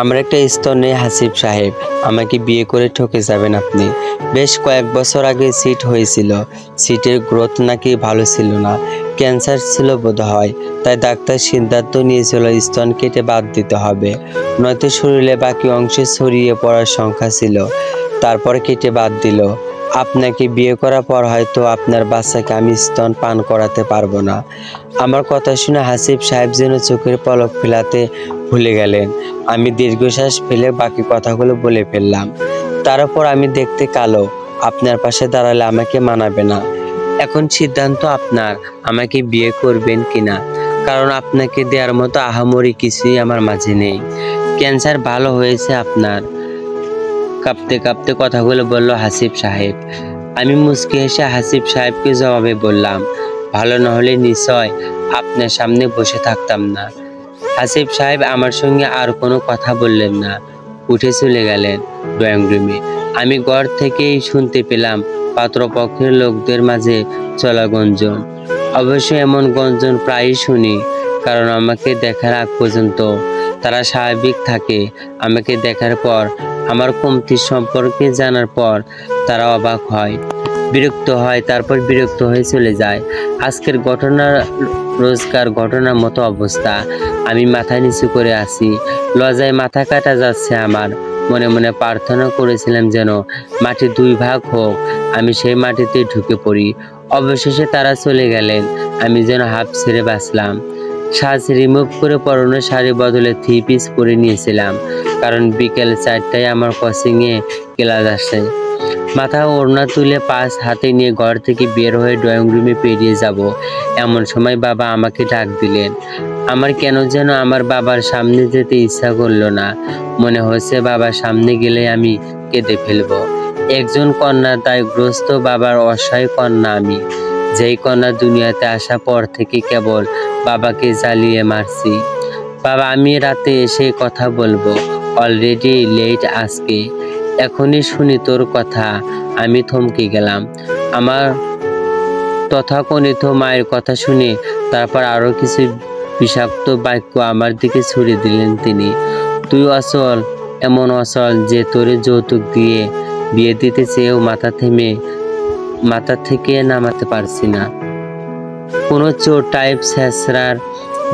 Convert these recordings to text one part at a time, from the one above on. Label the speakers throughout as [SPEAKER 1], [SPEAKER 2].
[SPEAKER 1] আমার একটা স্তর নেই হাসিব সাহেব, আমাকে বিয়ে করে ঠকে যাবেন আপনি। বেশ কয়েক বছর আগে সিট হয়েছিল, সিটের গ্রোথ নাকি ভালো ছিল না, ক্যান্সার ছিল বোধহয়। তাই ডাক্তার সিদ্ধান্ত নিয়েছিল স্তন কেটে বাদ দিতে হবে, নয়তো শরীরে বাকি অংশে ছড়িয়ে পড়ার সংখ্যা ছিল। তারপর কেটে বাদ দিল। আপনাকে বিয়ে করার পর হয়তো আপনার বাচ্চাকে আমি স্তন পান করাতে পারবো না। আমার কথা শুনে হাসিব সাহেব যেন চোখের পলক ফেলাতে ভুলে গেলেন। আমি দীর্ঘশ্বাস ফেলে বাকি কথাগুলো বলে ফেললাম। তারপর আমি দেখতে কালো, আপনার পাশে দাঁড়ালে আমাকে মানাবে না। এখন সিদ্ধান্ত আপনার, আমাকে বিয়ে করবেন কিনা, কারণ আপনাকে দেওয়ার মতো আহামরি কিছুই আমার মাঝে নেই। ক্যান্সার ভালো হয়েছে আপনার, কাঁপতে কাঁপতে কথাগুলো বলল হাসিব সাহেব। আমি মুচকি হেসে হাসিব সাহেবকে জবাবে বললাম, ভালো না হলে নিশ্চয় আপনার সামনে বসে থাকতাম না। হাসিব সাহেব আমার সঙ্গে আর কোনো কথা বললেন না, উঠে চলে গেলেন ড্রয়িং রুমে। আমি ঘর থেকেই শুনতে পেলাম পাত্রপক্ষের লোকদের মাঝে চলা গঞ্জন। অবশ্য এমন গঞ্জন প্রায়ই শুনি, কারণ আমাকে দেখার আগ পর্যন্ত তারা স্বাভাবিক থাকে। আমাকে দেখার পর, আমার কমতি সম্পর্কে জানার পর তারা অবাক হয়, বিরক্ত হয়, তারপর বিরক্ত হয়ে চলে যায়। আজকের ঘটনা রোজকার ঘটনার মতো অবস্থা। আমি মাথা নিচু করে আছি, লজ্জায় মাথা কাটা যাচ্ছে আমার। মনে মনে প্রার্থনা করেছিলাম যেন মাটি দুই ভাগ হোক, আমি সেই মাটিতে ঢুকে পড়ি। অবশেষে তারা চলে গেলেন, আমি যেন হাফ ছেড়ে বাঁচলাম। সাজ রিমুভ করে পরনে শাড়ি বদলে 3 পিস পরে নিয়েছিলাম, কারণ বিকেল 4টায় আমার কোচিংয়ে ক্লাস আসে। মাথা ওড়না তুলে পাশ হাতে নিয়ে ঘর থেকে বের হয়ে ড্রয়িং রুমে পেরিয়ে যাব, এমন সময় বাবা আমাকে ডাক দিলেন। আমার কেন যেন আমার বাবার সামনে যেতে ইচ্ছা করলো না। মনে হচ্ছে বাবার সামনে গেলে আমি কেঁদে ফেলবো। একজন কন্যা দায়গ্রস্ত বাবার অসহায় কন্যা আমি, যেই কন্যা দুনিয়াতে আসা পর থেকে কেবল বাবাকে জ্বালিয়ে মারছি। বাবা, আমি রাতে এসে কথা বলবো, অলরেডি লেট আজকে, এখনই শুনি তোর কথা। আমি থমকে গেলাম। আমার তথাকথিত মায়ের কথা শুনে তারপর আরো কিছু বিষাক্ত বাক্য আমার দিকে ছুড়ে দিলেন তিনি। তুই অচল, এমন অচল যে তোরে যৌতুক দিয়ে বিয়ে দিতে চেয়েও মাথা থেকে নামাতে পারছি না। কোনো চোর টাইপ ছেঁচড়ার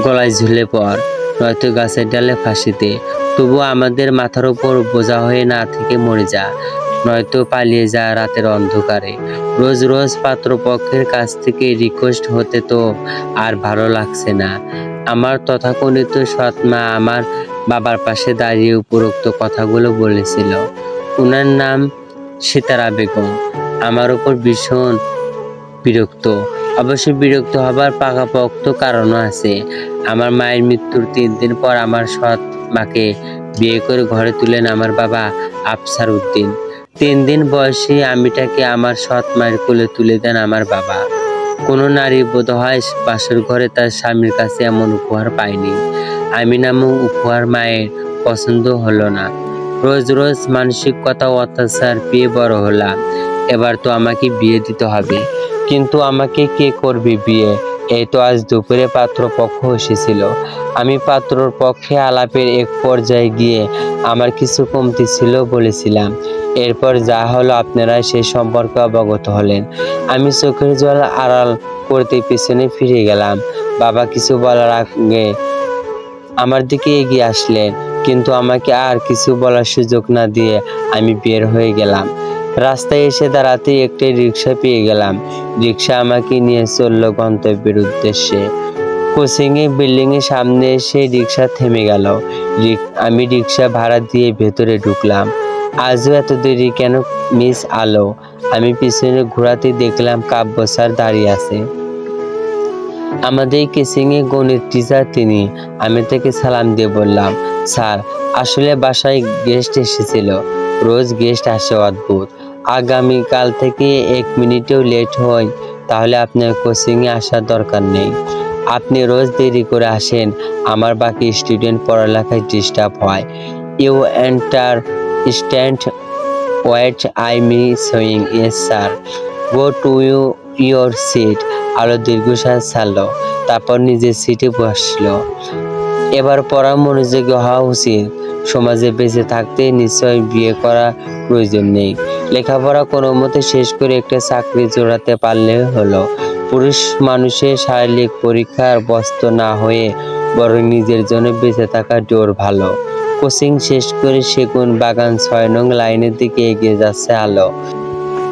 [SPEAKER 1] গলায় ঝুলে পড়, নয়তো গাছের ডালে ফাঁসিতে, তবু আমাদের মাথার উপর বোঝা হয়ে না থেকে মরে যা, নয়তো পালিয়ে যা রাতের অন্ধকারে। রোজ রোজ পাত্রপক্ষের কাছ থেকে রিকোয়েস্ট হতে তো আর ভালো লাগছে না। আমার তথাকথিত সৎ মা আমার বাবার পাশে দাঁড়িয়ে উপরোক্ত কথাগুলো বলেছিল। ওনার নাম সিতারা বেগম। আমার উপর ভীষণ বিরক্ত। অবশ্য বিরক্ত হবার পাকাপোক্ত কারণও আছে। আমার মায়ের মৃত্যুর 3 দিন পর আমার সৎ মাকে বিয়ে করে ঘরে তুলেন আমার বাবা আফসার উদ্দিন। 3 দিন বয়সী আমিটাকে আমার সৎ মায়ের কোলে তুলে দেন আমার বাবা। কোনো নারী বোধহয় বাসর ঘরে তার স্বামীর কাছে এমন উপহার পায়নি। আমি নামক উপহার মায়ের পছন্দ হলো না। রোজ রোজ মানসিক কথা অত্যাচার পেয়ে বড় হলাম। এবার তো আমাকে বিয়ে দিতে হবে, কিন্তু আমাকে কে করবে বিয়ে? এই তো আজ দুপুরে পাত্রপক্ষ এসেছিল। আমি পাত্রর পক্ষে আলাপের এক পর্যায়ে গিয়ে আমার কিছু কমতি ছিল বলেছিলাম। এরপর যা হলো আপনারা সেই সম্পর্কে অবগত হলেন। আমি চোখের জল আড়াল করতে পিছনে ফিরে গেলাম। বাবা কিছু বলার আগে আমার দিকে এগিয়ে আসলেন, কিন্তু আমাকে আর কিছু বলার সুযোগ না দিয়ে আমি বের হয়ে গেলাম। রাস্তায় এসে দাঁড়াতেই একটি রিক্সা পেয়ে গেলাম। রিক্সা আমাকে নিয়ে চলল গন্তব্যের উদ্দেশ্যে। কোচিংয়ে বিল্ডিংয়ের সামনে এসে রিক্সা থেমে গেল। আমি রিক্সা ভাড়া দিয়ে ভেতরে ঢুকলাম। আজও এত দেরি কেন মিস আলো? আমি পিছনে ঘোরাতে দেখলাম কাব্য স্যার দাঁড়িয়ে আছে। আমাদের কোচিংয়ে গণিত টিচার তিনি। আমি তাকে সালাম দিয়ে বললাম, স্যার, আসলে বাসায় গেস্ট এসেছিল। রোজ গেস্ট আসে অদ্ভুত। আগামীকাল থেকে 1 মিনিটেও লেট হয় তাহলে আপনার কোচিংয়ে আসার দরকার নেই। আপনি রোজ দেরি করে আসেন, আমার বাকি স্টুডেন্ট পড়ালেখায় ডিস্টার্ব হয়। You understand what I mean saying? Yes sir. Go to your seat. Alo দীর্ঘশ্বাস ছাড়ল, তারপর নিজের সিটে বসল। এবার পড়া মনোযোগী হওয়া উচিত। সমাজে বেঁচে থাকতে নিশ্চয় বিয়ে করা প্রয়োজন নেই। লেখাপড়া কোনো মতে শেষ করে একটা চাকরি জোড়াতে পারলে হলো। পুরুষ মানুষের শারীরিক পরীক্ষার বস্তু না হয়ে বরং নিজের জন্য বেঁচে থাকা জোর ভালো। কোচিং শেষ করে সেগুন বাগান 6 নং লাইনের দিকে এগিয়ে যাচ্ছে আলো।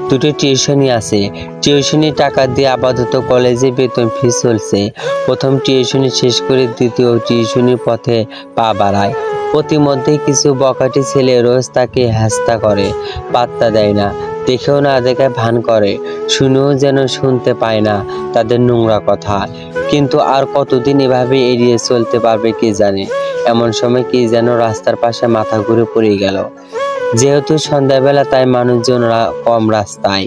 [SPEAKER 1] দুটো টিউশনি আছে। টিউশনি টাকা দিয়ে আপাতত কলেজে বেতন ফি চলছে। প্রথম টিউশনি শেষ করে দ্বিতীয় টিউশনির পথে পা বাড়ায়। প্রতিমধ্যে কিছু বখাটে ছেলে রোজ তাকে হেস্তা করে, পাত্তা দেয় না, দেখেও না দেখায় ভান করে, শুনেও যেন শুনতে পায় না তাদের নোংরা কথা। কিন্তু আর কতদিন এভাবে এড়িয়ে চলতে পারবে কে জানে। এমন সময় কি যেন রাস্তার পাশে মাথা ঘুরে পড়ে গেল। যেহেতু সন্ধ্যাবেলা তাই মানুষজন কম রাস্তায়।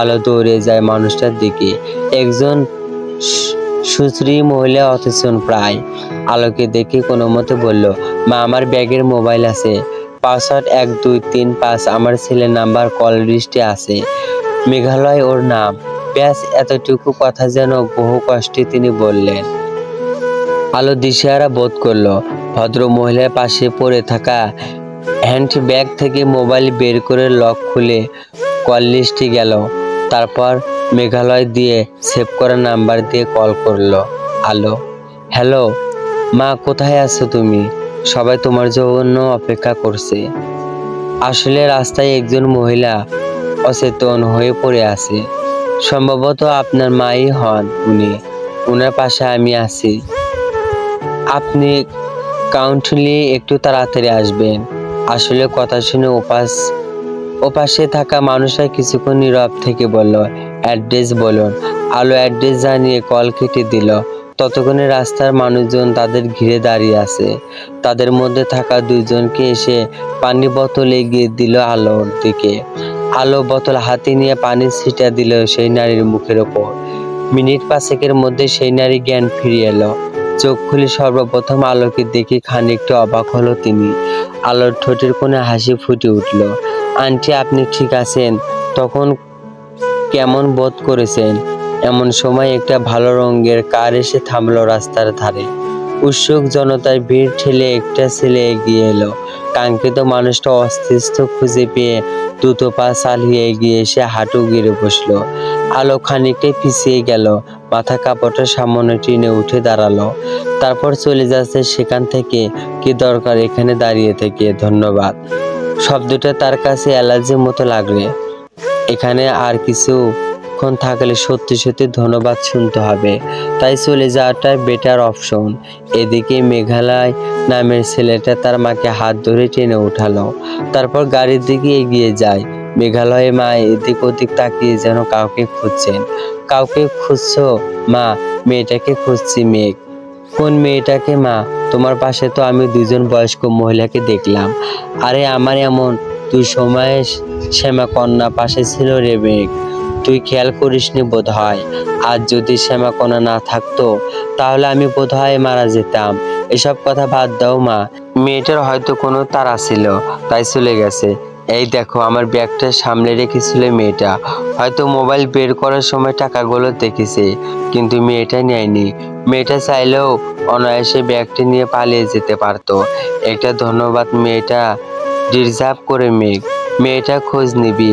[SPEAKER 1] আলো দৌড়ে যায় মানুষটার দিকে। একজন সুশ্রী মহিলা অথচন প্রায়। আলোকে দেখে কোনো মতে বলল, মা আমার ব্যাগের মোবাইল আছে, পাসওয়ার্ড 1235, আমার ছেলের নাম্বার কল লিস্টে আছে, মেঘালয় ওর নাম। ব্যাস এতটুকু কথা যেন বহু কষ্টে তিনি বললেন। আলো দিশেহারা বোধ করলো। ভদ্র মহিলার পাশে পড়ে থাকা হ্যান্ড ব্যাগ থেকে মোবাইল বের করে লক খুলে কল লিস্টে গেল। তারপর মেঘালয় দিয়ে সেভ করা নাম্বার দিয়ে কল করলো। আলো, হ্যালো মা, কোথায় আছো তুমি? সবাই তোমার জন্য অপেক্ষা করছে। আসলে রাস্তায় একজন মহিলা অচেতন হয়ে পড়ে আছে। সম্ভবত আপনার মাই হন উনি। ওনার পাশে আমি আছি। আপনি কাউন্টলি একটু তাড়াতাড়ি আসবেন। আসলে কথা শুনে ওপাশে থাকা মানুষরা কিছুক্ষণ নীরব থেকে বলল, অ্যাড্রেস বলুন। আলো অ্যাড্রেস জানিয়ে কল কেটে দিল। ততক্ষণে রাস্তার মানুষজন তাদের ঘিরে দাঁড়িয়ে আছে। তাদের মধ্যে থাকা দুইজনকে এসে পানি বোতল এগিয়ে দিল আলোর দিকে। আলো বোতল হাতে নিয়ে পানি ছিটা দিল সেই নারীর মুখের ওপর। মিনিট 5 মধ্যে সেই নারী জ্ঞান ফিরিয়ে এলো। চোখ খুলে সর্বপ্রথম আলোকে দেখে খানিকটা অবাক হলো তিনি। আলোর ঠোঁটের কোণে হাসি ফুটে উঠল। আন্টি, আপনি ঠিক আছেন? তখন কেমন বোধ করেছেন? এমন সময় একটা ভালো রঙের কার এসে থামলো রাস্তার ধারে। উৎসুক জনতার ভিড় ঠেলে একটা ছেলে এগিয়ে এলো। কাঙ্ক্ষিত মানুষটা অস্তিত্ব খুঁজে পেয়ে দ্রুত পা চালিয়ে এগিয়ে এসে হাঁটু গেড়ে বসলো। আলো খানিকটাই পিছিয়ে গেল, মাথা কাপড়টা সামনে টেনে উঠে দাঁড়ালো। তারপর চলে যাচ্ছে সেখান থেকে। কি দরকার এখানে দাঁড়িয়ে থেকে? ধন্যবাদ শব্দটা তার কাছে অ্যালার্জির মতো লাগলে। এখানে আর কিছুক্ষণ থাকলে সত্যি সত্যি ধন্যবাদ শুনতে হবে। তাই চলে যাওয়াটাই বেটার অপশন। এদিকে মেঘালয় নামের ছেলেটা তার মাকে হাত ধরে টেনে উঠালো। তারপর গাড়ির দিকে এগিয়ে যায়। মেঘালয়ের মা এদিক ওদিক তাকিয়ে যেন কাউকে খুঁজছেন। কাউকে খুঁজছো মা? মেয়েটাকে খুঁজছি। মেঘ, কোন মেয়েটাকে মা? তোমার পাশে তো আমি দুজন বয়স্ক মহিলাকে দেখলাম। আরে আমার এমন তুই সময় শ্যামা কন্যা পাশে ছিল রে মেঘ, তুই খেয়াল করিসনি বোধ হয়। আজ যদি শ্যামা কন্যা না থাকতো তাহলে আমি বোধ হয় মারা যেতাম। এসব কথা বাদ দাও মা, মেয়েটার হয়তো কোনো তাড়া ছিল তাই চলে গেছে। এই দেখো আমার ব্যাগটা সামনে রেখেছিল মেয়েটা। হয়তো মোবাইল বের করার সময় টাকাগুলো দেখেছে, কিন্তু মেয়েটা নেয়নি। মেয়েটা চাইলেও অনায়াসে ব্যাগটি নিয়ে পালিয়ে যেতে পারতো। একটা ধন্যবাদ মেয়েটা ডিজার্ভ করে। মেঘ, মেয়েটা খোঁজ নিবি।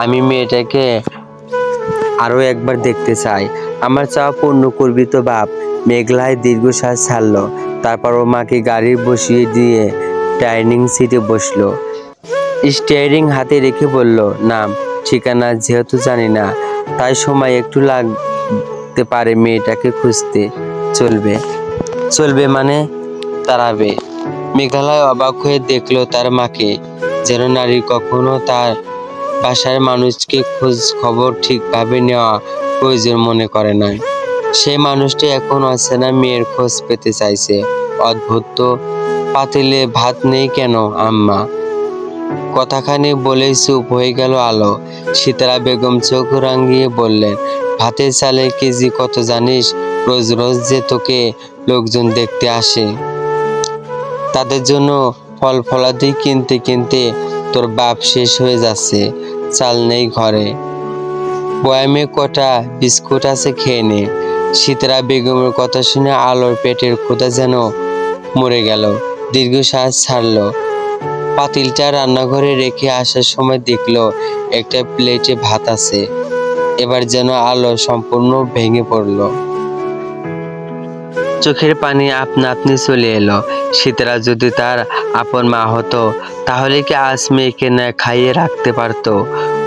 [SPEAKER 1] আমি মেয়েটাকে আরো একবার দেখতে চাই। আমার চাওয়া পূর্ণ করবি তো বাপ? মেঘলায় দীর্ঘশ্বাস ছাড়লো। তারপর ও মাকে গাড়ি বসিয়ে দিয়ে ডাইনিং সিটে বসলো। স্টিয়ারিং হাতে রেখে বলল, নাম ঠিকানা যেহেতু জানি না তাই সময় একটু লাগতে পারে মেয়েটাকে খুঁজতে। চলবে মানে? তাড়াবে? মেঘালয় অবাক হয়ে দেখলো তার মাকে। যেন নারী কখনো তার বাসার মানুষকে খোঁজ খবর ঠিকভাবে নেওয়া প্রয়োজন মনে করে নাই। সেই মানুষটি এখন অচেনা মেয়ের খোঁজ পেতে চাইছে। অদ্ভুত তো। পাতিলে ভাত নেই কেন আম্মা? কথাখানি বলেই চুপ হয়ে গেল আলো। সিতারা বেগম চোখ রাঙিয়ে বললেন, ভাতের চালের কেজি কত জানিস? রোজ রোজ যে তোকে লোকজন দেখতে আসে, তাদের জন্য ফল ফলাদি কিনতে কিনতে তোর বাপ শেষ হয়ে যাচ্ছে। চাল নেই ঘরে, বয়ামে কটা বিস্কুট আছে, খেয়ে নে। সিতারা বেগমের কথা শুনে আলোর পেটের ক্ষুধা যেন মরে গেল। দীর্ঘশ্বাস ছাড়লো। পাতিলটা রান্নাঘরে রেখে আসার সময় দেখলো একটা প্লেটে ভাত আছে। এবার যেন আলো সম্পূর্ণ ভেঙে পড়লো। চোখের পানি আপনা আপনি চলে এলো। শীতলা যদি তার আপন মা হতো তাহলে কি আজ মেয়েকে না খাইয়ে রাখতে পারতো?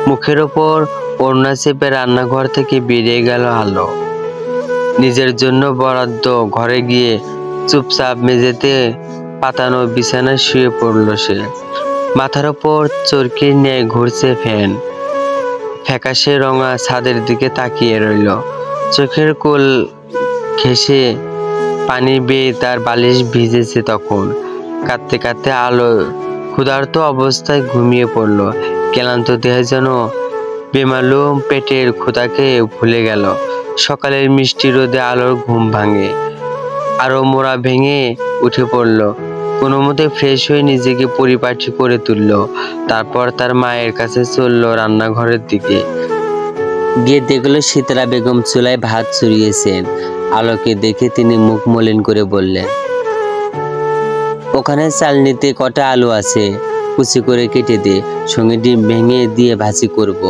[SPEAKER 1] মুখের ওপর ওড়না চেপে রান্নাঘর থেকে বেরিয়ে গেল আলো। নিজের জন্য বরাদ্দ ঘরে গিয়ে চুপচাপ মেঝেতে পাতানো বিছানায় শুয়ে পড়ল সে। মাথার ওপর চরকির ন্যায় ঘুরছে ফ্যান। ফ্যাকাশে রঙা ছাদের দিকে তাকিয়ে রইল। চোখের কোল ঘেঁষে পানি বেয়ে তার বালিশ ভিজেছে তখন। কাঁদতে কাঁদতে আলো ক্ষুধার্ত অবস্থায় ঘুমিয়ে পড়ল। ক্লান্ত দেহে যেন বেমালুম পেটের ক্ষুধাকে ভুলে গেল। সকালের মিষ্টি রোদে আলোর ঘুম ভাঙে। আরো মোড়া ভেঙে উঠে পড়ল। কোনো মতে ফ্রেশ হয়ে নিজেকে পরিপাটি করে তুলল। তারপর তার মায়ের কাছে চলল রান্নাঘরের দিকে। গিয়ে দেখলো শীতলা বেগম চুলায় ভাত চড়িয়েছেন। আলোকে দেখে তিনি মুখ মলিন করে বললেন, ওখানে চালনিতে কটা আলু আছে, কুচি করে কেটে দে, সঙ্গে ডিম ভেঙে দিয়ে ভাজি করব।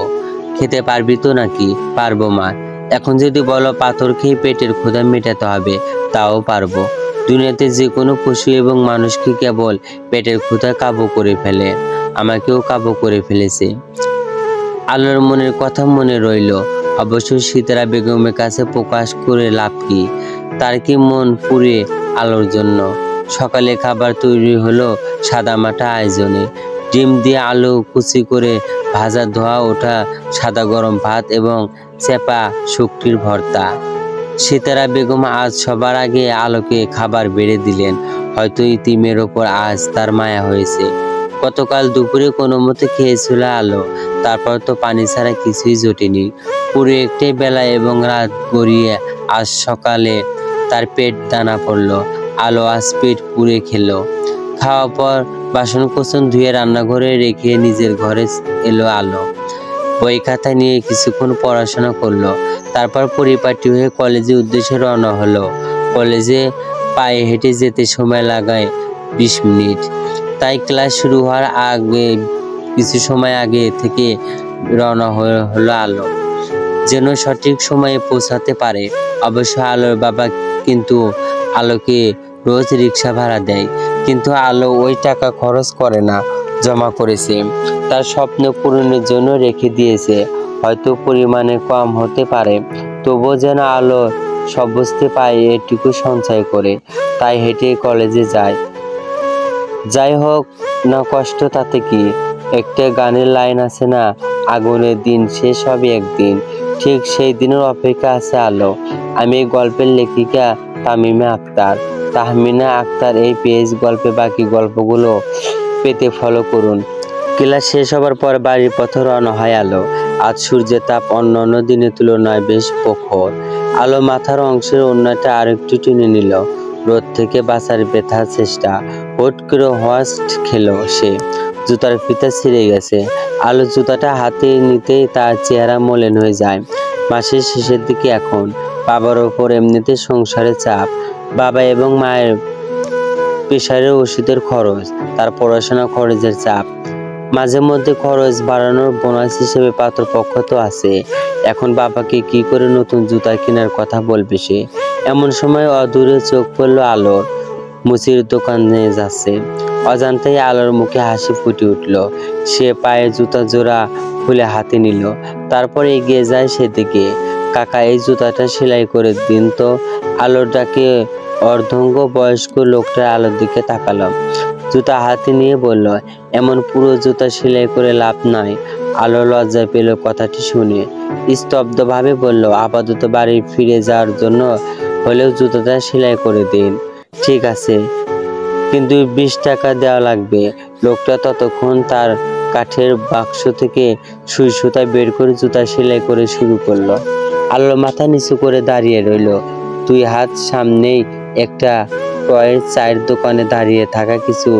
[SPEAKER 1] খেতে পারবি তো নাকি? পারবো মা। এখন যদি বলো পাথর খেয়ে পেটের ক্ষুধা মেটাতে হবে, তাও পারবো। দুনিয়াতে যে কোনো পশু এবং মানুষকে কেবল পেটের ক্ষুধা কাবু করে ফেলে, আমাকেও কাবু করে ফেলেছে। আলোর মনের কথা মনে রইল। অবশ্য শীতলা বেগমের কাছে প্রকাশ করে লাভ কি? তার কি মন পুড়ে আলোর জন্য? সকালে খাবার তৈরি হলো সাদামাটা আয়োজনে। ডিম দিয়ে আলু কুচি করে ভাজা, ধোয়া ওঠা সাদা গরম ভাত এবং চেপা শুকটির ভর্তা। শীতলা বেগম আজ সবার আগে আলোকে খাবার বেড়ে দিলেন। হয়তো ইতিমের ওপর আজ তার মায়া হয়েছে। গতকাল দুপুরে কোনো মতে খেয়েছিল আলো, তারপর তো পানি ছাড়া কিছুই জোটেনি। পুরো একটাই বেলা এবং রাত গড়িয়ে আজ সকালে তার পেট দানা পড়লো। আলো আজ পেট পুড়ে খেলো। খাওয়ার পর বাসন কোসন ধুয়ে রান্নাঘরে রেখে নিজের ঘরে এলো আলো। বই খাতা নিয়ে কিছুক্ষণ পড়াশোনা করলো। তারপর পরিপাটি হয়ে কলেজের উদ্দেশ্যে রওনা হলো। কলেজে পায়ে হেঁটে যেতে সময় লাগায় 20 মিনিট। তাই ক্লাস শুরু হওয়ার আগে কিছু সময় আগে থেকে রওনা হলো আলো, যেন সঠিক সময়ে পৌঁছাতে পারে। অবশ্য আলোর বাবা কিন্তু আলোকে রোজ রিক্সা ভাড়া দেয়, কিন্তু আলো ওই টাকা খরচ করে না, জমা করেছে। তার স্বপ্ন পূরণের জন্য রেখে দিয়েছে। হয়তো পরিমাণে কম হতে পারে, তবুও যেন আলো সব বুঝতে পায় এটুকু সঞ্চয় করে। তাই হেঁটে কলেজে যায়। যাই হোক না কষ্ট, তাতে কি? একটা গানের লাইন আছে না, আগুনের দিন শেষ হবে একদিন। ঠিক সেই দিনের অপেক্ষা আছে আলো। আমি এই গল্পের লেখিকা তাহমিনা আক্তার। এই পেজ গল্পে বাকি গল্পগুলো পেতে ফলো করুন। ক্লাস শেষ হবার পর বাড়ির পথে রওনা হয় আলো। আজ সূর্যের তাপ অন্যান্য দিনের তুলনায় বেশ প্রখর। আলো মাথার অংশের ওড়নাটা আরেকটু টেনে নিল। রোদ থেকে বাঁচার ব্যথার চেষ্টা। হুট করে হোঁচট খেলো সে। জুতার ফিতা ছিঁড়ে গেছে। আলো জুতাটা হাতে নিতেই তার চেহারা মলিন হয়ে যায়। মাসের শেষের দিকে এখন। বাবার ওপর এমনিতে সংসারের চাপ, বাবা এবং মায়ের প্রেসারের ওষুধের খরচ, তার পড়াশোনা খরচের চাপ, মাঝে মধ্যে খরচ বাড়ানোর বোনাস হিসেবে পাত্রপক্ষ তো আছে। এখন বাবাকে কি করে নতুন জুতা কেনার কথা বলবে সে? এমন সময় অদূরে চোখ পড়ল আলোর। মুচির দোকানে যাচ্ছে। অজান্তেই আলোর মুখে হাসি ফুটে উঠল। সে পায়ে জুতা জোড়া খুলে হাতে নিল। তারপর এগিয়ে যায় সেদিকে। কাকা, এই জুতাটা সেলাই করে দিন তো। আলোর ডাকে অর্ধঙ্গ বয়স্ক লোকটা আলোর দিকে তাকালো। জুতা হাতে নিয়ে বলল, এমন পুরো জুতা সেলাই করে লাভ নাই। আলো লজ্জা পেল কথাটি শুনে। স্তব্ধভাবে বলল, আপাতত বাড়ি ফিরে যাওয়ার জন্য হলেও জুতাটা সেলাই করে দিন। ঠিক আছে, কিন্তু 20 টাকা দেওয়া লাগবে। লোকটা ততক্ষণ তার কাঠের বাক্স থেকে সুই সুতা বের করে জুতা সেলাই করে শুরু করলো। আলোর মাথা নিচু করে দাঁড়িয়ে রইল। 2 হাত সামনেই একটা টয়ের চায়ের দোকানে দাঁড়িয়ে থাকা কিছু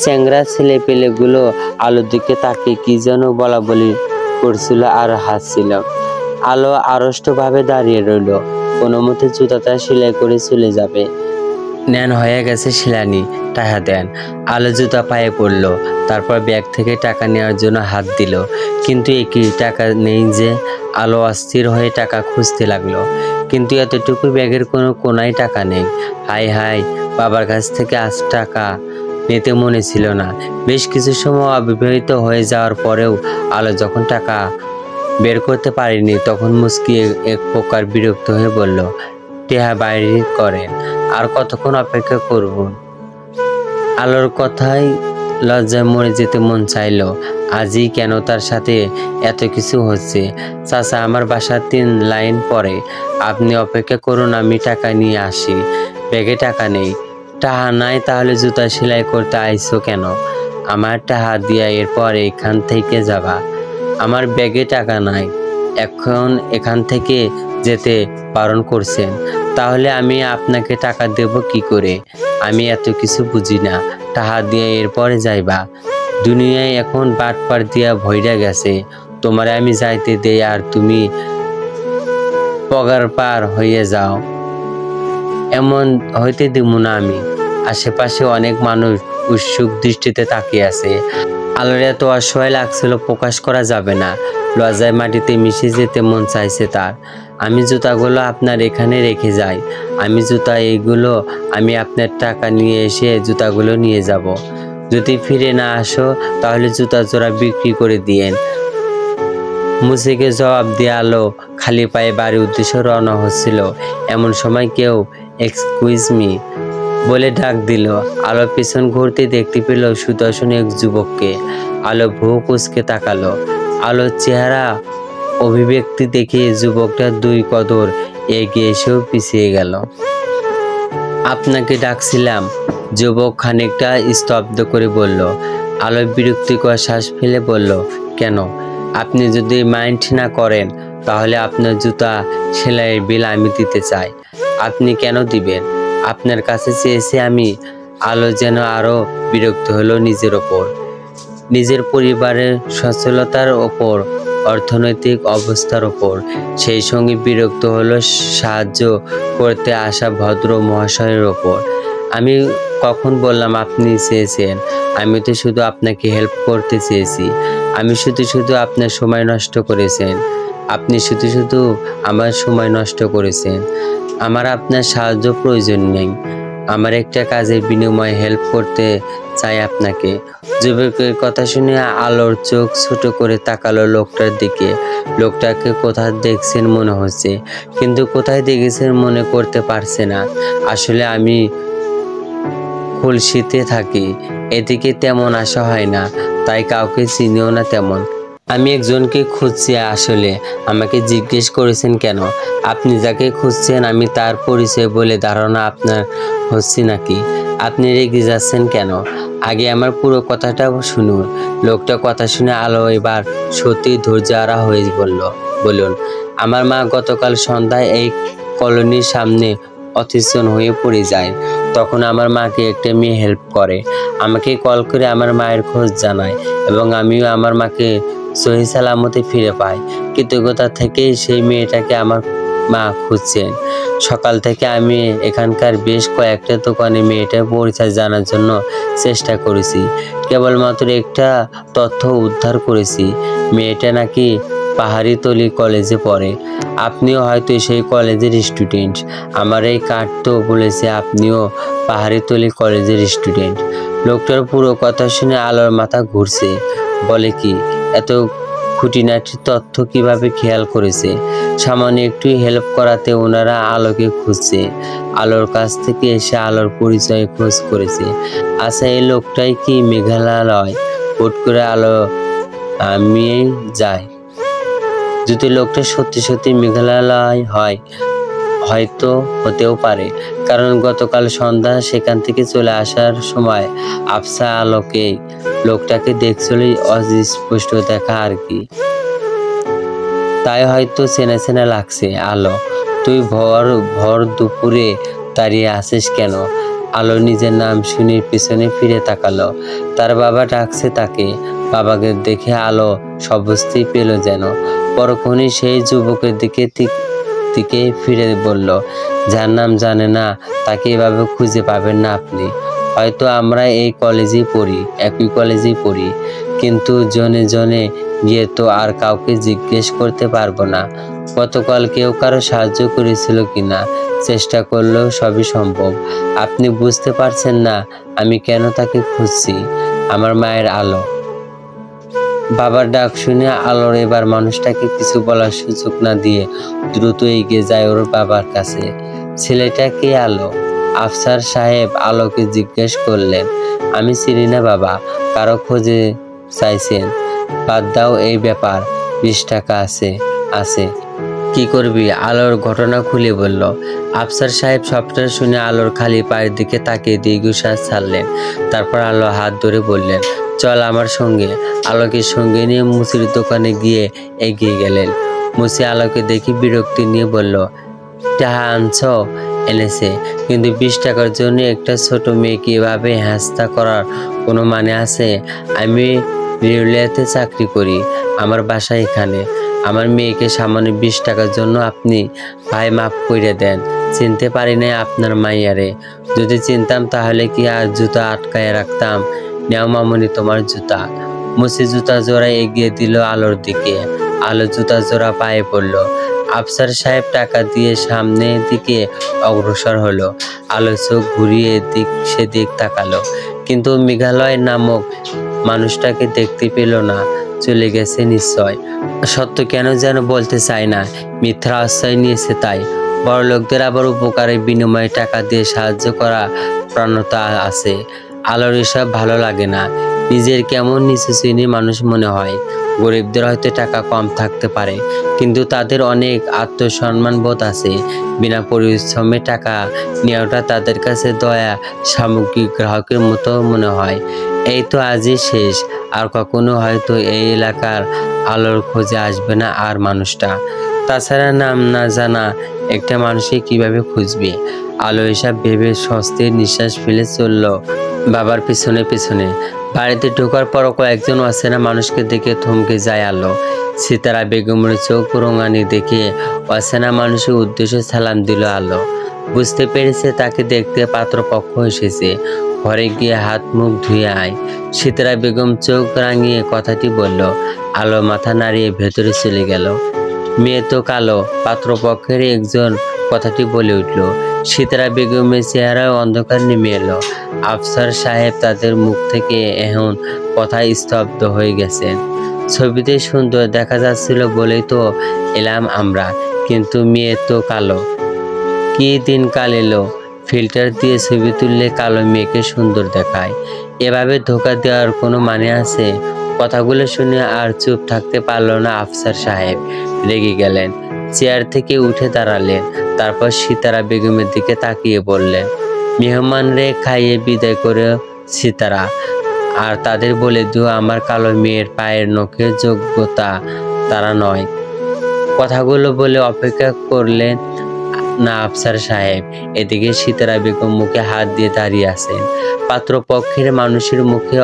[SPEAKER 1] চ্যাংড়া ছেলে পেলেগুলো আলোর দিকে তাকিয়ে কি যেন বলা বলি করছিল আর হাসছিল। আলো আড়ষ্ট ভাবে দাঁড়িয়ে রইল। কোনো মতে জুতাটা সেলাই করে চলে যাবে। নেন হয়ে গেছে শিলানি, টাকা দেন। আলো জুতা পায়ে পড়ল, তারপর ব্যাগ থেকে টাকা নেওয়ার জন্য হাত দিল, কিন্তু একই টাকা নেই যে। আলো অস্থির হয়ে টাকা খুঁজতে লাগলো, কিন্তু এতটুকু ব্যাগের কোনো কোনায় টাকা নেই। হাই হাই, বাবার কাছ থেকে আজ টাকা নিতে মনে ছিল না। বেশ কিছু সময় অবিবাহিত হয়ে যাওয়ার পরেও আলো যখন টাকা বের করতে পারেনি, তখন মুস্কি এক প্রকার বিরক্ত হয়ে বলল, টেহা বাইরে করেন, আর কতক্ষণ অপেক্ষা করব। আলোর কথায় লজ্জায় মরে যেতে মন চাইল। আজই কেন তার সাথে এত কিছু হচ্ছে। চাচা, আমার বাসার 3 লাইন পরে, আপনি অপেক্ষা করুন, আমি টাকা নিয়ে আসি। ব্যাগে টাকা নেই। টাকা নাই? তাহলে জুতা সেলাই করতে আইছো কেন? আমার টাকা দিয়া এরপর এখান থেকে যাবা। আমার ব্যাগে টাকা নাই, এখন এখান থেকে যেতে বারণ করছেন, তাহলে আমি আপনাকে টাকা দেব কি করে? আমি এত কিছু বুঝি না। টাকা দিয়ে এরপরে যাইবা। দুনিয়ায় এখন বাটপার দিয়া ভইরা গেছে। তোমারে আমি যাইতে দেই আর তুমি পগার পার হয়ে যাও, এমন হইতে দিব না আমি। আশেপাশে অনেক মানুষ উৎসুক দৃষ্টিতে তাকিয়ে আছে। আলোর এত অসহায় লাগছিল, প্রকাশ করা যাবে না। লজ্জায় মাটিতে মিশে যেতে মন চাইছে তার। আমি জুতাগুলো আপনার এখানে রেখে যাই। এইগুলো আমি আপনার টাকা নিয়ে এসে জুতাগুলো নিয়ে যাব। যদি ফিরে না আসো তাহলে জুতা জোড়া বিক্রি করে দিয়েন। মুসিকে জবাব দিয়ে আলো খালি পায়ে বাড়ির উদ্দেশ্যে রওনা হচ্ছিল। এমন সময় কেউ এক্সকিউজ মি বলে ডাক দিল। আলো পিছন ঘুরতে দেখতে পেল সুদর্শন এক যুবককে। আলো ভ্রু কুঁচকে তাকালো। আলোর চেহারা অভিব্যক্তি দেখে যুবকটা 2 কদর এগিয়ে এসেও পিছিয়ে গেল। আপনাকে ডাকছিলাম, যুবক খানিকটা স্তব্ধ করে বলল। আলো বিরক্তিকর শ্বাস ফেলে বলল, কেন? আপনি যদি মাইন্ড না করেন তাহলে আপনার জুতা সেলাইয়ের বিল আমি দিতে চাই। আপনি কেন দিবেন? আপনার কাছে চেয়েছি আমি। আলো যেন আরো বিরক্ত হলো নিজের ওপর, নিজের পরিবারের সচ্ছলতার ওপর, অর্থনৈতিক অবস্থার ওপর। সেই সঙ্গে বিরক্ত হলো সাহায্য করতে আসা ভদ্র মহাশয়ের ওপর। আমি কখন বললাম আপনি চেয়েছেন? আমি তো শুধু আপনাকে হেল্প করতে চেয়েছি। আমি শুধু আপনার সময় নষ্ট করেছেন। আপনি শুধু আমার সময় নষ্ট করেছেন। আমার আপনার সাহায্য প্রয়োজন নেই। আমার একটা কাজের বিনিময়ে হেল্প করতে চাই আপনাকে। যুবকের কথা শুনে আলোর চোখ ছোট করে তাকালো লোকটার দিকে। লোকটাকে কোথায় দেখছেন মনে হচ্ছে, কিন্তু কোথায় দেখেছেন মনে করতে পারছে না। আসলে আমি খুলশিতে থাকি, এদিকে তেমন আসা হয় না, তাই কাউকে চিনিও না তেমন। আমি একজনকে খুঁজছি। আসলে আমাকে জিজ্ঞেস করেছেন কেন? আপনি যাকে খুঁজছেন আমি তার পরিচয় বলে ধারণা আপনার হচ্ছে নাকি? আপনি রেগে যাচ্ছেন কেন? আগে আমার পুরো কথাটা শুনুন। লোকটা কথা শুনে আলো এবার সত্যি ধৈর্যহারা হয়ে বলুন, আমার মা গতকাল সন্ধ্যায় এই কলোনির সামনে অচেতন হয়ে পড়ে যায়। তখন আমার মাকে একটা মেয়ে হেল্প করে, আমাকে কল করে আমার মায়ের খোঁজ জানায় এবং আমিও আমার মাকে সহি সালামতে ফিরে পাই। কৃতজ্ঞতা থেকেই সেই মেয়েটাকে আমার মা খুঁজছেন। সকাল থেকে আমি এখানকার বেশ কয়েকটা দোকানে মেয়েটার পরিচয় জানার জন্য চেষ্টা করেছি। কেবলমাত্র একটা তথ্য উদ্ধার করেছি, মেয়েটা নাকি পাহাড়িতলি কলেজে পড়ে। আপনিও হয়তো সেই কলেজের স্টুডেন্ট। আমার এই কার্ড তো বলেছে আপনিও পাহাড়িতলি কলেজের স্টুডেন্ট। লোকটার পুরো কথা শুনে আলোর মাথা ঘুরছে। বলে কি, এত খুঁটিনাটি তথ্য কিভাবে খেয়াল করেছে? সামান্য একটু হেল্প করাতে ওনারা আলোকে খুঁজছে। আলোর কাছ থেকে এসে আলোর পরিচয় খোঁজ করেছে। আচ্ছা, এই লোকটাই কি মেঘালয়? হুট করে আলো আমি যাই। যদি লোকটা সত্যি মেঘালয় হয়, হয়তো হতেও পারে, কারণ গতকাল সন্ধ্যা সেখান থেকে চলে আসার সময় আফসা আলোকে লোকটাকে দেখছিল, অস্পষ্ট দেখা আর কি, তাই হয়তো চেনা লাগছে। আলো, তুই ভর দুপুরে দাঁড়িয়ে আছিস কেন? আলো নিজের নাম শুনে পিছনে ফিরে তাকালো। তার বাবা ডাকছে তাকে। বাবাকে দেখে আলো স্বস্তি পেল যেন। পরক্ষণে সেই যুবকের দিকে ফিরে বলল, যার নাম জানে না তাকে এভাবে খুঁজে পাবেন না আপনি। হয়তো আমরা এই কলেজেই পড়ি, একই কলেজেই পড়ি, কিন্তু জনে জনে গিয়ে তো আর কাউকে জিজ্ঞেস করতে পারবো না গতকাল কেউ কারো সাহায্য করেছিল কিনা। চেষ্টা করলেও সবই সম্ভব। আপনি বুঝতে পারছেন না আমি কেন তাকে খুঁজছি। আমার মায়ের আলো। বাবার ডাক শুনে আলোর এবার মানুষটাকে কিছু বলার সুযোগ না দিয়ে দ্রুত এগিয়ে যায় ওর বাবার কাছে। ছেলেটা কে আলো? আফসার সাহেব আলোকে জিজ্ঞেস করলেন। আমি চিনি না বাবা। কারো খোঁজে চাইছেন? বাদ দাও এই ব্যাপার। 20 টাকা আছে কি করবি? আলোর ঘটনা খুলে বলল। আফসার সাহেব সবটা শুনে আলোর খালি পায়ের দিকে তাকিয়ে দীর্ঘশ্বাস ছাড়লেন। তারপর আলো হাত ধরে বললেন, চল আমার সঙ্গে। আলোকে সঙ্গে নিয়ে মুচির দোকানে গিয়ে এগিয়ে গেলেন। মুচি আলোকে দেখি বিরক্তি নিয়ে বলল, টাকা আনছ? এনেছে, কিন্তু 20 টাকার জন্য একটা ছোট মেয়েকে এভাবে হেঁচড়া করার কোনো মানে আছে? আমি রেলওয়েতে চাকরি করি, আমার বাসা এখানে। আমার মেয়েকে সামান্য 20 টাকার জন্য আপনি ভাই মাফ করে দেন। চিনতে পারি না আপনার মাইয়ারে। যদি চিনতাম তাহলে কি আর জুতা আটকায় রাখতাম? নেও মামুনি তোমার জুতা। মুচি জুতা জোড়া এগিয়ে দিল আলোর দিকে। আলো জুতা জোড়া পায়ে পড়ল। আফসার সাহেব টাকা দিয়ে সামনের দিকে অগ্রসর হলো। আলো চোখ ঘুরিয়ে এদিক সেদিক তাকালো, কিন্তু মেঘালয় নামক মানুষটাকে দেখতে পেল না। চলে গেছে নিশ্চয়। সত্য কেন যেন বলতে চায় না, মিথ্যা আশ্রয় নিয়েছে তাই। বড় লোকদের আবার উপকারের বিনিময়ে টাকা দিয়ে সাহায্য করা প্রবণতা আছে। আলোর এসব ভালো লাগে না। নিজের কেমন নিচু শ্রেণীর মানুষ মনে হয়। গরিবদের হয়তো টাকা কম থাকতে পারে, কিন্তু তাদের অনেক আত্মসম্মান বোধ আছে। বিনা পরিশ্রমে টাকা নেওয়াটা তাদের কাছে দয়া সামগ্রিক গ্রাহকের মতো মনে হয়। এই তো আজই শেষ, আর কখনো হয়তো এই এলাকার আলোর খোঁজে আসবে না আর মানুষটা। তাছাড়া নাম না জানা একটা মানুষকে কিভাবে খুঁজবে? আলো এসব ভেবে স্বস্তির নিঃশ্বাস ফেলে চলল বাবার পিছনে পিছনে। বাড়িতে ঢোকার পর কয়েকজন অচেনা মানুষকে দেখে থমকে যায় আলো। সিতারা বেগমের চোখ রঙানি দেখে অচেনা মানুষের উদ্দেশ্যে সালাম দিল আলো। বুঝতে পেরেছে তাকে দেখতে পাত্রপক্ষ এসেছে। ঘরে গিয়ে হাত মুখ ধুয়ে আয়। সিতারা বেগম চোখ রাঙিয়ে কথাটি বলল। আলো মাথা নাড়িয়ে ভেতরে চলে গেল। মেয়ে তো কালো, পাত্রপক্ষের একজন কথাটি বলে উঠল। সিতারা বেগমের চেহারায় অন্ধকার নেমে এলো। আফসার সাহেব তাদের মুখ থেকে এখন কথায় স্তব্ধ হয়ে গেছেন। ছবিতে সুন্দর দেখা যাচ্ছিল বলেই তো এলাম আমরা, কিন্তু মেয়ে তো কালো। কি দিন কাল এলো, ফিল্টার দিয়ে ছবি তুললে কালো মেয়েকে সুন্দর দেখায়। এভাবে ধোকা দেওয়ার কোনো মানে আছে? কথাগুলো শুনে আর চুপ থাকতে পারল না আফসার সাহেব। রেগে গেলেন। চেয়ার থেকে উঠে দাঁড়ালেন। তারপর সিতারা বেগমের দিকে তাকিয়ে বললেন, মেহমানরে খাইয়ে বিদায় করে সিতারা, আর তাদের বলে দিও আমার কালো মেয়ের পায়ের নখের যোগ্যতা তারা নয়। কথাগুলো বলে অপেক্ষা করলেন না আফসার সাহেব। এদিকে সিতারা বেগম মুখে হাত দিয়ে দাঁড়িয়ে আছেন। পাত্রপক্ষের মানুষের মুখে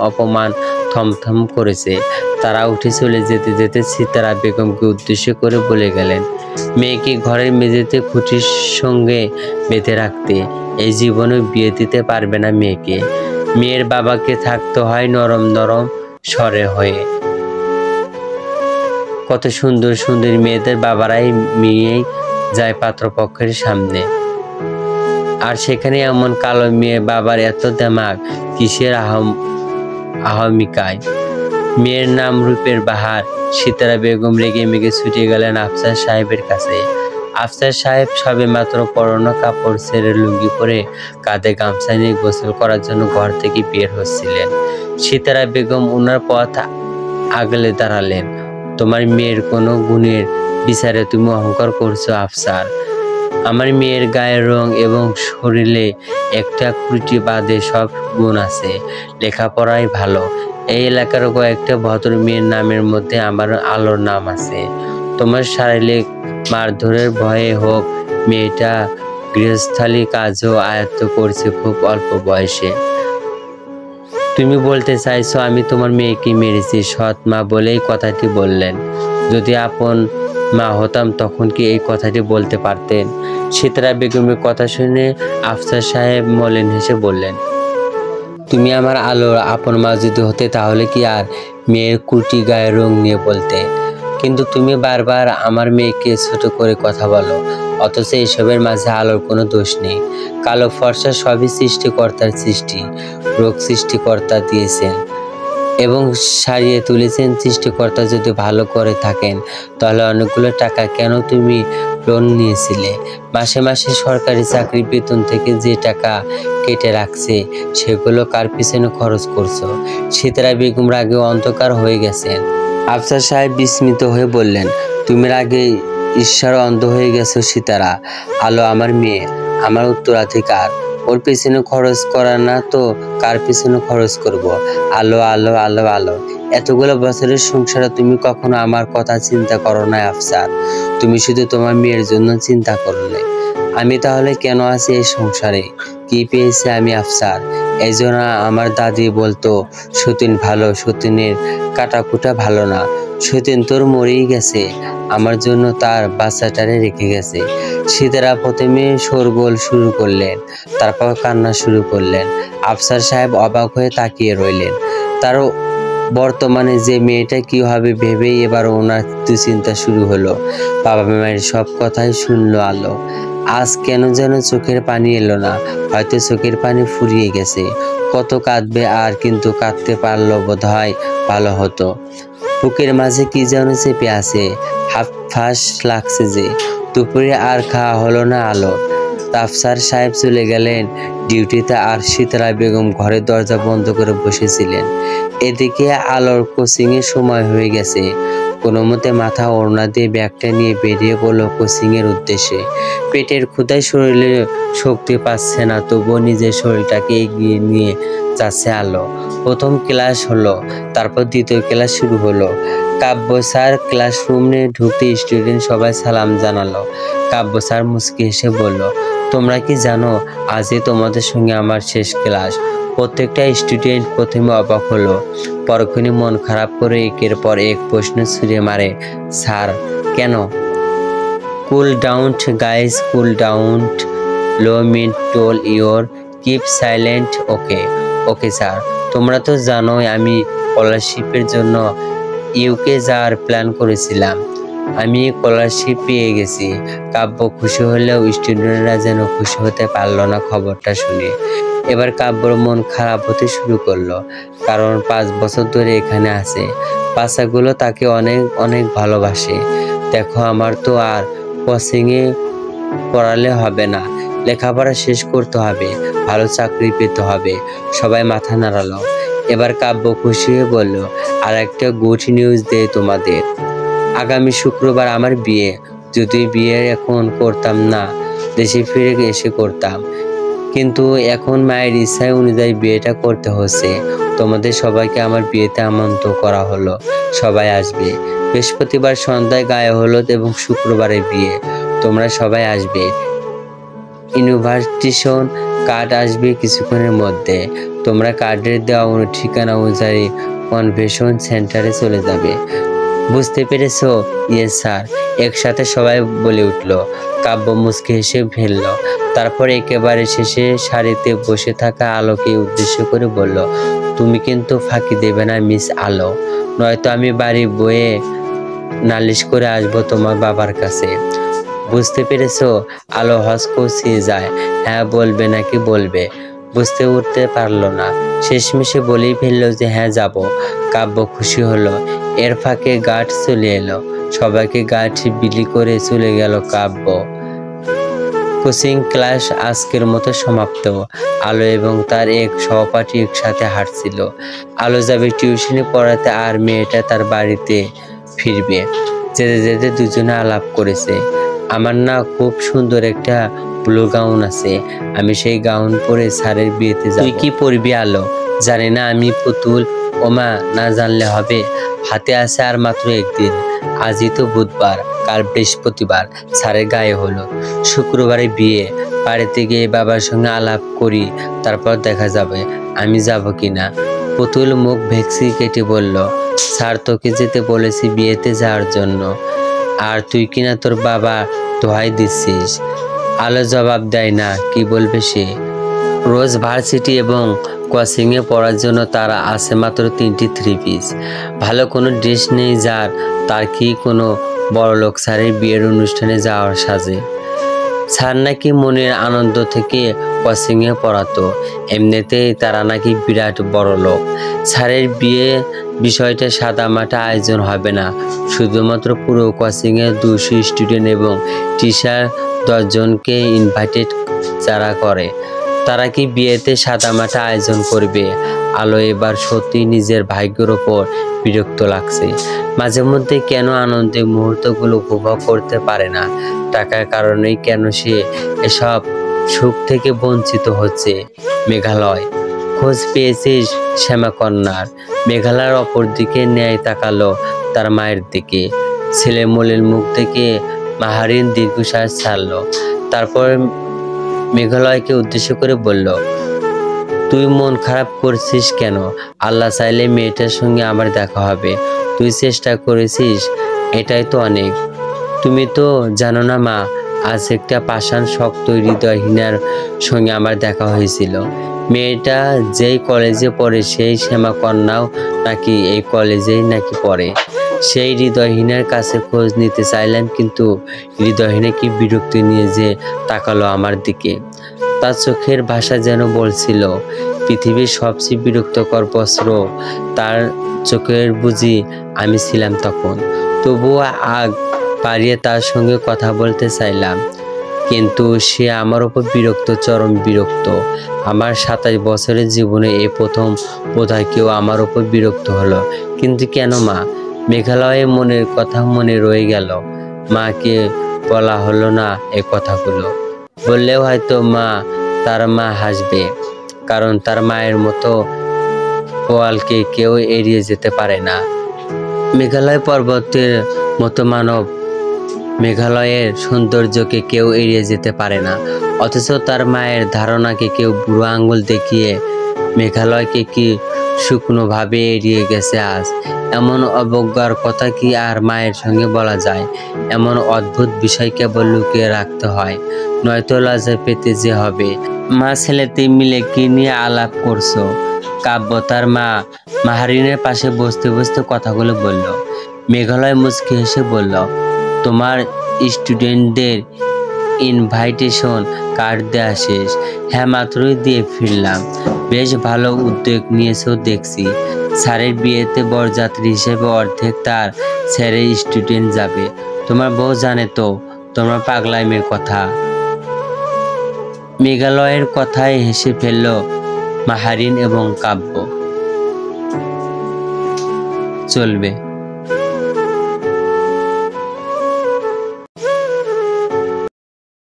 [SPEAKER 1] অপমান থমথম করেছে। তারা উঠে চলে যেতে যেতে সিতারা বেগমকে উদ্দেশ্য করে বলে গেলেন, মেয়েকে ঘরের মেঝেতে খুঁটির সঙ্গে বেঁধে রাখতে। এই জীবনে বিয়ে দিতে পারবে না মেয়েকে। মেয়ের বাবাকে থাকতে হয় নরম নরম স্বরে হয়ে। কত সুন্দর সুন্দর মেয়েদের বাবারাই মেয়েই যায় পাত্রপক্ষের সামনে, আর সেখানে এমন কালো মেয়ে বাবার এত দেমাগ কিসের আহমিকায়? মেয়ের নাম রূপের বাহার। সিতারা বেগম রেগে মেগে ছুটে গেলেন আফসার সাহেবের কাছে। আফসার সাহেব সবে মাত্র পরনো কাপড় ছেড়ে লুঙ্গি পরে কাঁধে গামছা নিয়ে গোসল করার জন্য ঘর থেকে বের হচ্ছিলেন। সিতারা বেগম ওনার পথ আগলে দাঁড়ালেন। তোমার মেয়ের কোনো গুণের বিচারে তুমি অহংকার করছো আফসার। আমার মেয়ের গায়ের রং এবং শরীরে একটা ত্রুটি বাদে সব গুণ আছে। লেখাপড়ায় ভালো। এই এলাকার কয়েকটা ভদ্র মেয়ের নামের মধ্যে আমার আলোর নাম আছে। তোমার শারীরিক মারধরের ভয়ে হোক, মেয়েটা গৃহস্থালী কাজও আয়ত্ত করছে খুব অল্প বয়সে। তুমি বলতে চাইছো আমি তোমার মেয়েকে মেরেছি? সৎ মা বলেই কথাটি বললেন। যদি আপন মা হতাম তখন কি এই কথাটি বলতে পারতেন? সিতারা বেগমের কথা শুনে আফসার সাহেব মলিন হেসে বললেন, তুমি আমার আলোর আপন মা যদি হতে তাহলে কি আর মেয়ের কুটি গায়ের রং নিয়ে বলতে? কিন্তু তুমি বারবার আমার মেয়েকে ছোট করে কথা বলো, অথচ এসবের মাঝে আলোর কোনো দোষ নেই। কালো ফর্সা সবই সৃষ্টিকর্তার সৃষ্টি, রোগ সৃষ্টিকর্তা দিয়েছেন এবং সারিয়ে তুলেছেন সৃষ্টিকর্তা। যদি ভালো করে থাকেন তাহলে অনেকগুলো টাকা কেন তুমি লোন নিয়েছিলে? মাসে মাসে সরকারি চাকরির বেতন থেকে যে টাকা কেটে রাখছে সেগুলো কার পিছনে খরচ করছো? সিতারা বেগম রাগে অন্ধকার হয়ে গেছেন। আফসার সাহেব বিস্মিত হয়ে বললেন, তুমি রাগে ঈশ্বর অন্ধ হয়ে গেছো সিতারা। আলো আমার মেয়ে, আমার উত্তরাধিকার। ওর পিছনে খরচ করা না তো কার পিছনে খরচ করব? আলো আলো আলো আলো। এতগুলো বছরের সংসারে তুমি কখনো আমার কথা চিন্তা করো না আফসার। তুমি শুধু তোমার মেয়ের জন্য চিন্তা করলে। আমি তাহলে কেন আছি এই সংসারে? কি পেয়েছি আমি আফসার? এই জন্য আমার দাদি বলতো, সতীন ভালো, সতীনের কাটাকুটা ভালো না। সতীন তোর মরেই গেছে, আমার জন্য তার বাচ্চাটারে রেখে গেছে। সিতারা প্রথমে শোরগোল শুরু করলেন, তারপর কান্না শুরু করলেন। আফসার সাহেব অবাক হয়ে তাকিয়ে রইলেন। তারও বর্তমানে যে মেয়েটা কি হবে ভেবেই এবার ওনার দুশ্চিন্তা শুরু হলো। বাবা মায়ের সব কথাই শুনলো আলো। আজ কেন যেন চোখের পানি এলো না, হয়তো চোখের পানি ফুরিয়ে গেছে। কত কাঁদবে আর, কিন্তু কাঁদতে পারলো বোধহয় ভালো হতো। বুকের মাঝে কি যেন চেপে আছে, হাঁফফাঁস লাগছে যে। দুপুরে আর খাওয়া হলো না আলো। আফসার সাহেব চলে গেলেন ডিউটিতে, আর সিতারা বেগম ঘরের দরজা বন্ধ করে বসেছিলেন। এদিকে আলোর কোচিং এর সময় হয়ে গেছে। কোনো মতে মাথা ওড়না দিয়ে ব্যাগটা নিয়ে বেরিয়ে পড়লো কোচিং এর উদ্দেশ্যে। পেটের ক্ষুধায় শরীরে শক্তি পাচ্ছে না, তবুও নিজের শরীরটাকে এগিয়ে নিয়ে যাচ্ছে আলো। প্রথম ক্লাস হলো, তারপর দ্বিতীয় ক্লাস শুরু হলো। কাব্য স্যার ক্লাসরুমে ঢুকতে স্টুডেন্ট সবাই সালাম জানালো। কাব্য স্যার মুচকি হেসে বলল, তোমরা কি জানো আজই তোমাদের সঙ্গে আমার শেষ ক্লাস? প্রত্যেকটা স্টুডেন্ট প্রথমে অবাক হলো, পরক্ষণে মন খারাপ করে একের পর এক প্রশ্ন ছুড়ে মারে, স্যার কেন? Cool down guys, cool down. Low mean toll your keep silent. Okay okay sir. তোমরা তো জানোই আমি স্কলারশিপের জন্য ইউকে যাওয়ার প্ল্যান করেছিলাম। আমি স্কলারশিপ পেয়ে গেছি। কাব্য খুশি হলেও স্টুডেন্টরা যেন খুশি হতে পারল না খবরটা শুনে। এবার কাব্যর মন খারাপ হতে শুরু করলো, কারণ 5 বছর ধরে এখানে আছে। বাচ্চাগুলো তাকে অনেক অনেক ভালোবাসে। দেখো, আমার তো আর কোচিংয়ে পড়ালে হবে না, লেখাপড়া শেষ করতে হবে, ভালো চাকরি পেতে হবে। সবাই মাথা নাড়ালো। এবার কাব্য খুশি হয়ে বলল, আর একটা গুড নিউজ দেই তোমাদের। আগামী শুক্রবার আমার বিয়ে। যদি বিয়ে এখন করতাম না, দেশে ফিরে এসে করতাম, কিন্তু এখন মায়ের ইচ্ছা অনুযায়ী বিয়েটা করতে হচ্ছে। তোমাদের সবাইকে আমার বিয়েতে আমন্ত্রণ করা হলো, সবাই আসবে। বৃহস্পতিবার সন্ধ্যায় গায়ে হলুদ এবং শুক্রবারে বিয়ে। তোমরা সবাই আসবে। ইনভাইটেশন কার্ড আসবে কিছুক্ষণের মধ্যে। তোমরা কার্ডের দেওয়া ঠিকানা অনুযায়ী কনভেনশন সেন্টারে চলে যাবে। বুঝতে পেরেছো? ইয়েস স্যার, একসাথে সবাই বলে উঠল। কাব্য মুচকি হেসে ফেলল। তারপর একেবারে শেষে সারিতে বসে থাকা আলোকে উদ্দেশ্য করে বলল, তুমি কিন্তু ফাঁকি দেবে না মিস আলো, নয়তো আমি বাড়ি বয়ে নালিশ করে আসবো তোমার বাবার কাছে। বুঝতে পেরেছো? আলো হজ কষিয়ে যায়। হ্যাঁ বলবে নাকি বলবে বুঝতে উঠতে পারলো না। শেষমেশে বলেই ফেললো যে হ্যাঁ যাব। কাব্য খুশি হলো। এর ফাঁকে গার্ড চলে এলো। সবাইকে গার্ড বিলি করে চলে গেল কাব্য। কোচিং ক্লাস আজকের মতো সমাপ্ত। আলো এবং তার এক সহপাঠী একসাথে হাঁটছিল। আলো যাবে টিউশনি পড়াতে, আর মেয়েটা তার বাড়িতে ফিরবে। যেতে যেতে দুজনে আলাপ করেছে। আমার না খুব সুন্দর একটা ব্লু গাউন আছে, আমি সেই গাউন পরে স্যারের বিয়েতে যাব। তুই কি পরবি আলো? জানি না আমি পুতুল। ওমা, না জানলে হবে। হাতে আছে আর মাত্র একদিন। আজই তো বুধবার, কাল বৃহস্পতিবার, স্যারের গায়ে হলো। শুক্রবারে বিয়ে। বাড়িতে গিয়ে বাবার সঙ্গে আলাপ করি, তারপর দেখা যাবে আমি যাব কিনা। পুতুল মুখ ভেক্সি কেটে বলল, স্যার তোকে যেতে বলেছি বিয়েতে যাওয়ার জন্য। আর তুই কিনা তোর বাবা দোহাই দিচ্ছিস। আলো জবাব দেয় না, কি বলবে সে। রোজ ভার্সিটি এবং কোচিংয়ে পড়ার জন্য তারা আছে মাত্র 3টি 3 পিস। ভালো কোনো ড্রেস নেই যার, তার কি কোনো বড়লোক স্যারের বিয়ের অনুষ্ঠানে যাওয়ার সাজে। স্যার নাকি মনের আনন্দ থেকে কোচিংয়ে পড়াতো, এমনিতেই তারা নাকি বিরাট বড় লোক। স্যারের বিয়ে বিষয়টা সাদামাটা আয়োজন হবে না, শুধুমাত্র পুরো কোচিংয়ে 200 স্টুডেন্ট এবং টিচার 10 জনকে ইনভাইটেড যারা করে, তারা কি বিয়েতে সাদামাটা আয়োজন করবে? আলো এবার সত্যি নিজের ভাগ্যের ওপর বিরক্ত লাগছে। মাঝে মধ্যে কেন আনন্দের মুহূর্তগুলো উপভোগ করতে পারে না? টাকার কারণেই কেন সে এসব সুখ থেকে বঞ্চিত হচ্ছে? মেঘালয়, খোঁজ পেয়েছিস শ্যামাকন্যার? মেঘালয়ের অপর দিকে ন্যায় তাকালো তার মায়ের দিকে। ছেলে মলির মুখ থেকে মাহারিন দীর্ঘশ্বাস ছাড়ল। তারপর মেঘালয়কে উদ্দেশ্য করে বলল, তুই মন খারাপ করছিস কেন? আল্লাহ চাইলে মেয়েটার সঙ্গে আমার দেখা হবে। তুই চেষ্টা করেছিস, এটাই তো অনেক। তুমি তো জানো না মা, আজ একটা পাষাণ শক্ত হৃদয়হীনার সঙ্গে আমার দেখা হয়েছিল। মেয়েটা যেই কলেজে পড়ে সেই শ্যামাকন্যাও নাকি এই কলেজেই নাকি পড়ে। সেই হৃদয়হীনের কাছে খোঁজ নিতে চাইলাম, কিন্তু হৃদয়হীনে কি বিরক্তি নিয়ে যে তাকালো আমার দিকে। তার চোখের ভাষা যেন বলছিল, পৃথিবীর সবচেয়ে বিরক্তকর প্রশ্ন তার চোখের বুঝি আমি ছিলাম তখন। তবুও আগ পাড়িয়ে তার সঙ্গে কথা বলতে চাইলাম, কিন্তু সে আমার ওপর বিরক্ত, চরম বিরক্ত। আমার 27 বছরের জীবনে এই প্রথম বোধহয় কেউ আমার ওপর বিরক্ত হলো। কিন্তু কেন মা? মেঘালয়ে মনের কথা মনে রয়ে গেল। মাকে বলা হলো না এই কথাগুলো। বললেও হয়তো তার মা হাসবে, কারণ তার মায়ের মতো পোয়ালকে কেউ এড়িয়ে যেতে পারে না। মেঘালয় পর্বতের মতো মানব মেঘালয়ের সৌন্দর্যকে কেউ এড়িয়ে যেতে পারে না, অথচ তার মায়ের ধারণাকে কেউ বুড়ো আঙুল দেখিয়ে মেঘালয়কে কি শুকনোভাবে এড়িয়ে গেছে আজ। এমন অবজ্ঞার কথা কি আর মায়ের সঙ্গে বলা যায়? এমন অদ্ভুত বিষয় কেবল লুকিয়ে রাখতে হয়, নয়তো লজ্জা পেতে যে হবে। মা ছেলেতে মিলে কি নিয়ে আলাপ করছো? কাব্য তার মা মাহারিনের পাশে বসতে বসতে কথাগুলো বলল। মেঘালয় মুচকি হেসে বলল, তোমার স্টুডেন্টদের ইনভাইটেশন কার্ড দেওয়া শেষ। হ্যাঁ, মাত্রই দিয়ে ফিরলাম। বেশ ভালো উদ্যোগ নিয়েছো দেখছি। স্যারের বিয়েতে বরযাত্রী হিসেবে অর্ধেক তার স্যারের স্টুডেন্ট যাবে। তোমার বউ জানে তো তোমার পাগলামির কথা? মেঘালয়ের কথায় হেসে ফেলল মাহারিন এবং কাব্য। চলবে।